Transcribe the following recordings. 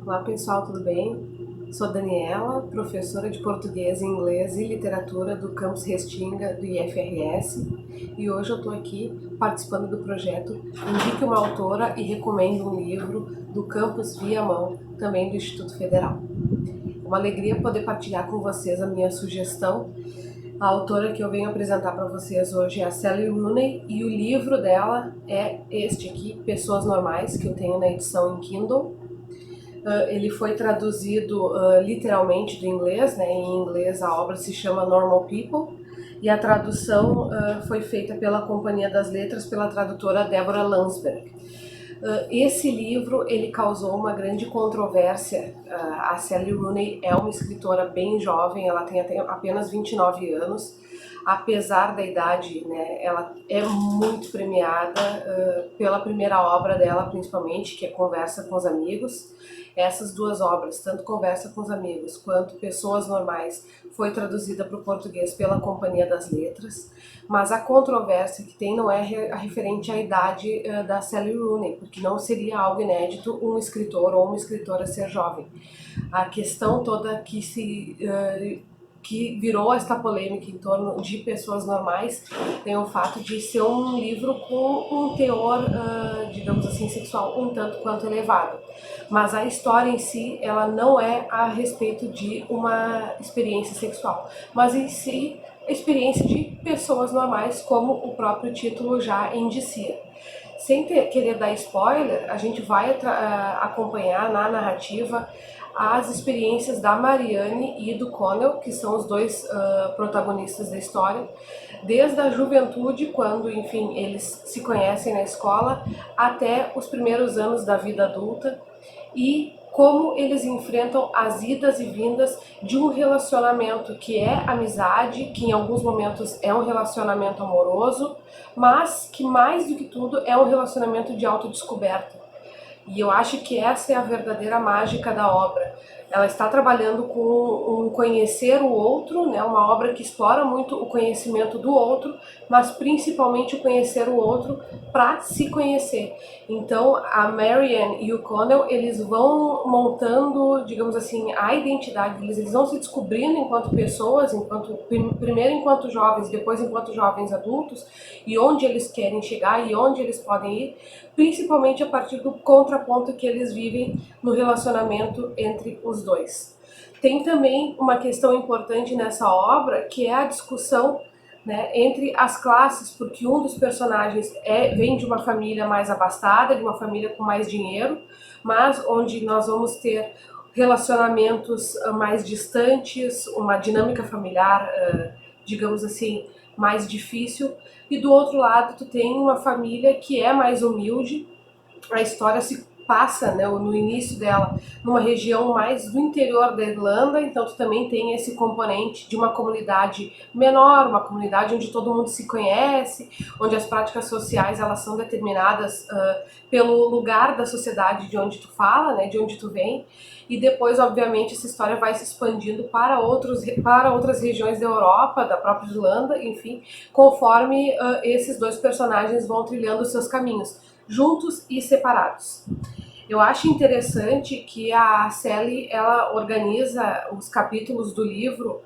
Olá pessoal, tudo bem? Sou Daniela, professora de português, inglês e literatura do Campus Restinga do IFRS, e hoje eu estou aqui participando do projeto Indique uma Autora e Recomendo um Livro do Campus Viamão, também do Instituto Federal. É uma alegria poder partilhar com vocês a minha sugestão. A autora que eu venho apresentar para vocês hoje é a Sally Rooney e o livro dela é este aqui, Pessoas Normais, que eu tenho na edição em Kindle. Ele foi traduzido literalmente do inglês, né? Em inglês a obra se chama Normal People e a tradução foi feita pela Companhia das Letras, pela tradutora Deborah Landsberg. Esse livro ele causou uma grande controvérsia. A Sally Rooney é uma escritora bem jovem, ela tem apenas 29 anos. Apesar da idade, né, ela é muito premiada pela primeira obra dela, principalmente, que é Conversa com os Amigos. Essas duas obras, tanto Conversa com os Amigos quanto Pessoas Normais, foi traduzida para o português pela Companhia das Letras, mas a controvérsia que tem não é referente à idade da Sally Rooney, porque não seria algo inédito um escritor ou uma escritora ser jovem. A questão toda que virou esta polêmica em torno de Pessoas Normais tem o fato de ser um livro com um teor, digamos assim, sexual um tanto quanto elevado. Mas a história em si, ela não é a respeito de uma experiência sexual, mas em si a experiência de pessoas normais, como o próprio título já indicia. Sem querer dar spoiler, a gente vai acompanhar na narrativa as experiências da Marianne e do Connell, que são os dois protagonistas da história, desde a juventude, quando, enfim, eles se conhecem na escola, até os primeiros anos da vida adulta, e como eles enfrentam as idas e vindas de um relacionamento que é amizade, que em alguns momentos é um relacionamento amoroso, mas que mais do que tudo é um relacionamento de autodescoberta. E eu acho que essa é a verdadeira mágica da obra. Ela está trabalhando com um conhecer o outro, né? Uma obra que explora muito o conhecimento do outro, mas principalmente o conhecer o outro para se conhecer. Então, a Marianne e o Connell, eles vão montando, digamos assim, a identidade deles, eles vão se descobrindo enquanto pessoas, primeiro enquanto jovens, depois enquanto jovens adultos, e onde eles querem chegar e onde eles podem ir, principalmente a partir do contraponto que eles vivem no relacionamento entre os dois. Tem também uma questão importante nessa obra, que é a discussão, né, entre as classes, porque um dos personagens vem de uma família mais abastada, de uma família com mais dinheiro, mas onde nós vamos ter relacionamentos mais distantes, uma dinâmica familiar, digamos assim, mais difícil, e do outro lado tu tem uma família que é mais humilde. A história se passa, né, no início dela, numa região mais do interior da Irlanda, então tu também tem esse componente de uma comunidade menor, uma comunidade onde todo mundo se conhece, onde as práticas sociais elas são determinadas pelo lugar da sociedade de onde tu fala, né, de onde tu vem, e depois, obviamente, essa história vai se expandindo para outras regiões da Europa, da própria Irlanda, enfim, conforme esses dois personagens vão trilhando os seus caminhos, juntos e separados. Eu acho interessante que a Sally ela organiza os capítulos do livro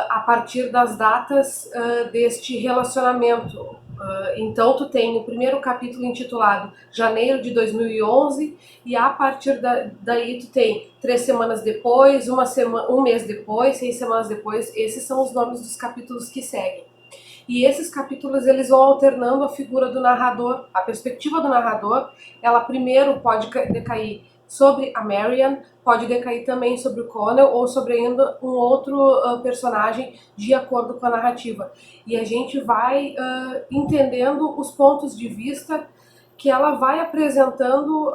a partir das datas deste relacionamento. Então tu tem o primeiro capítulo intitulado Janeiro de 2011 e a partir daí tu tem 3 semanas depois, um mês depois, 6 semanas depois. Esses são os nomes dos capítulos que seguem. E esses capítulos eles vão alternando a figura do narrador. A perspectiva do narrador, ela primeiro pode decair sobre a Marianne, pode decair também sobre o Connell ou sobre ainda um outro personagem de acordo com a narrativa. E a gente vai entendendo os pontos de vista que ela vai apresentando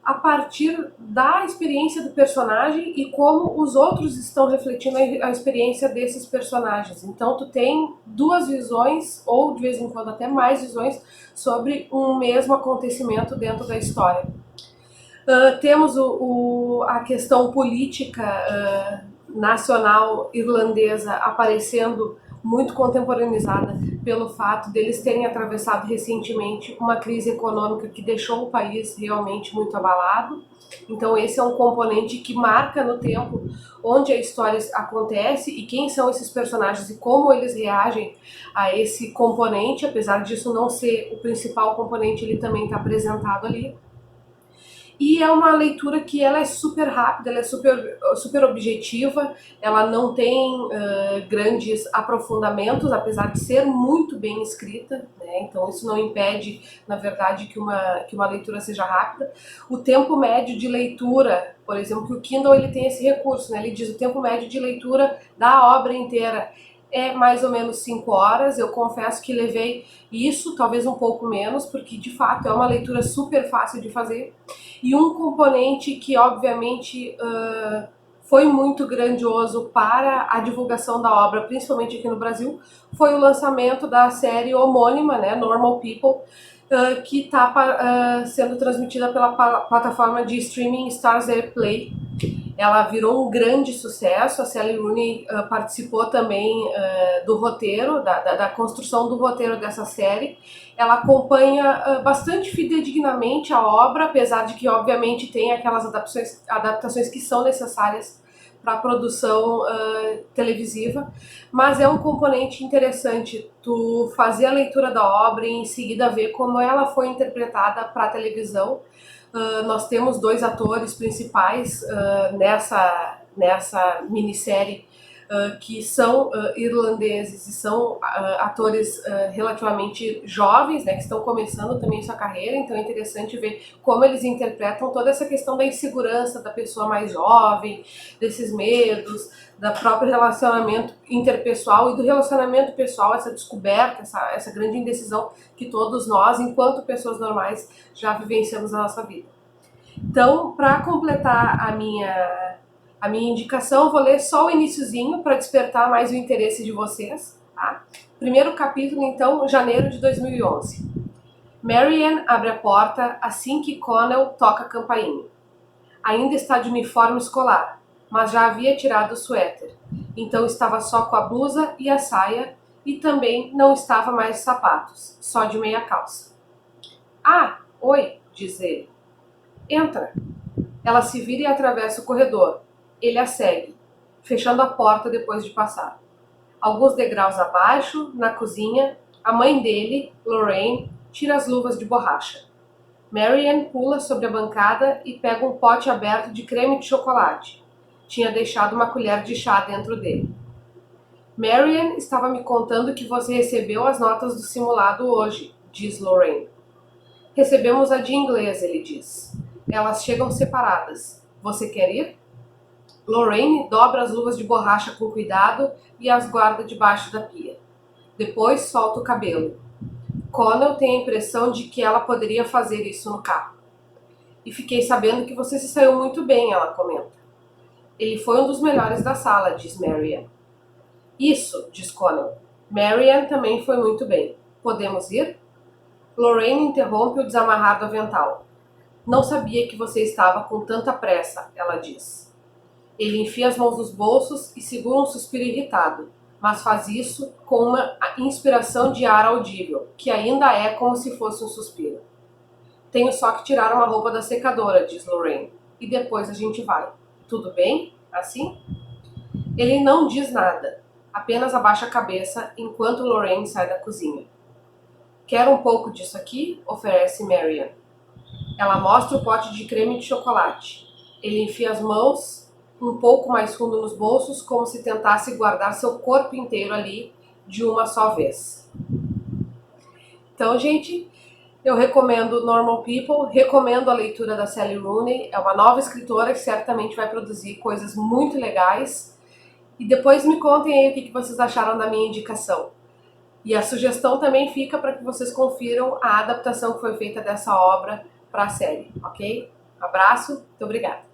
a partir da experiência do personagem e como os outros estão refletindo a experiência desses personagens. Então tu tem duas visões, ou de vez em quando até mais visões, sobre um mesmo acontecimento dentro da história. Temos a questão política nacional irlandesa aparecendo muito contemporaneizada pelo fato deles terem atravessado recentemente uma crise econômica que deixou o país realmente muito abalado. Então esse é um componente que marca no tempo onde a história acontece e quem são esses personagens e como eles reagem a esse componente. Apesar disso não ser o principal componente, ele também está apresentado ali. E é uma leitura que ela é super rápida, ela é super objetiva, ela não tem grandes aprofundamentos, apesar de ser muito bem escrita, né? Então isso não impede, na verdade, que uma leitura seja rápida. O tempo médio de leitura, por exemplo, que o Kindle ele tem esse recurso, né? Ele diz o tempo médio de leitura da obra inteira é mais ou menos 5 horas. Eu confesso que levei isso, talvez um pouco menos, porque de fato é uma leitura super fácil de fazer. E um componente que obviamente foi muito grandioso para a divulgação da obra, principalmente aqui no Brasil, foi o lançamento da série homônima, né, Normal People, que está sendo transmitida pela plataforma de streaming Starz Play. Ela virou um grande sucesso. A Sally Rooney participou também do roteiro, da construção do roteiro dessa série. Ela acompanha bastante fidedignamente a obra, apesar de que obviamente tem aquelas adaptações que são necessárias para a produção televisiva, mas é um componente interessante tu fazer a leitura da obra e em seguida ver como ela foi interpretada para a televisão. Nós temos 2 atores principais nessa minissérie que são irlandeses e são atores relativamente jovens, né, que estão começando também sua carreira. Então é interessante ver como eles interpretam toda essa questão da insegurança da pessoa mais jovem, desses medos, da próprio relacionamento interpessoal e do relacionamento pessoal, essa descoberta, essa grande indecisão que todos nós, enquanto pessoas normais, já vivenciamos na nossa vida. Então, para completar a minha indicação, eu vou ler só o iniciozinho para despertar mais o interesse de vocês. Tá? Primeiro capítulo, então, janeiro de 2011. Marianne abre a porta assim que Connell toca a campainha. Ainda está de uniforme escolar, mas já havia tirado o suéter. Então estava só com a blusa e a saia e também não estava mais de sapatos, só de meia calça. Ah, oi, diz ele. Entra. Ela se vira e atravessa o corredor. Ele a segue, fechando a porta depois de passar. Alguns degraus abaixo, na cozinha, a mãe dele, Lorraine, tira as luvas de borracha. Marianne pula sobre a bancada e pega um pote aberto de creme de chocolate. Tinha deixado uma colher de chá dentro dele. Marianne estava me contando que você recebeu as notas do simulado hoje, diz Lorraine. Recebemos a de inglês, ele diz. Elas chegam separadas. Você quer ir? Lorraine dobra as luvas de borracha com cuidado e as guarda debaixo da pia. Depois solta o cabelo. Connell tem a impressão de que ela poderia fazer isso no carro. E fiquei sabendo que você se saiu muito bem, ela comenta. Ele foi um dos melhores da sala, diz Marianne. Isso, diz Connell. Marianne também foi muito bem. Podemos ir? Lorraine interrompe o desamarrar do avental. Não sabia que você estava com tanta pressa, ela diz. Ele enfia as mãos nos bolsos e segura um suspiro irritado, mas faz isso com uma inspiração de ar audível, que ainda é como se fosse um suspiro. Tenho só que tirar uma roupa da secadora, diz Lorraine, e depois a gente vai. Tudo bem? Assim? Ele não diz nada, apenas abaixa a cabeça enquanto Lorraine sai da cozinha. Quer um pouco disso aqui? Oferece Marianne. Ela mostra o pote de creme de chocolate. Ele enfia as mãos um pouco mais fundo nos bolsos, como se tentasse guardar seu corpo inteiro ali de uma só vez. Então, gente, eu recomendo Normal People, recomendo a leitura da Sally Rooney. É uma nova escritora que certamente vai produzir coisas muito legais. E depois me contem aí o que vocês acharam da minha indicação. E a sugestão também fica para que vocês confiram a adaptação que foi feita dessa obra para a série, ok? Um abraço, muito obrigada.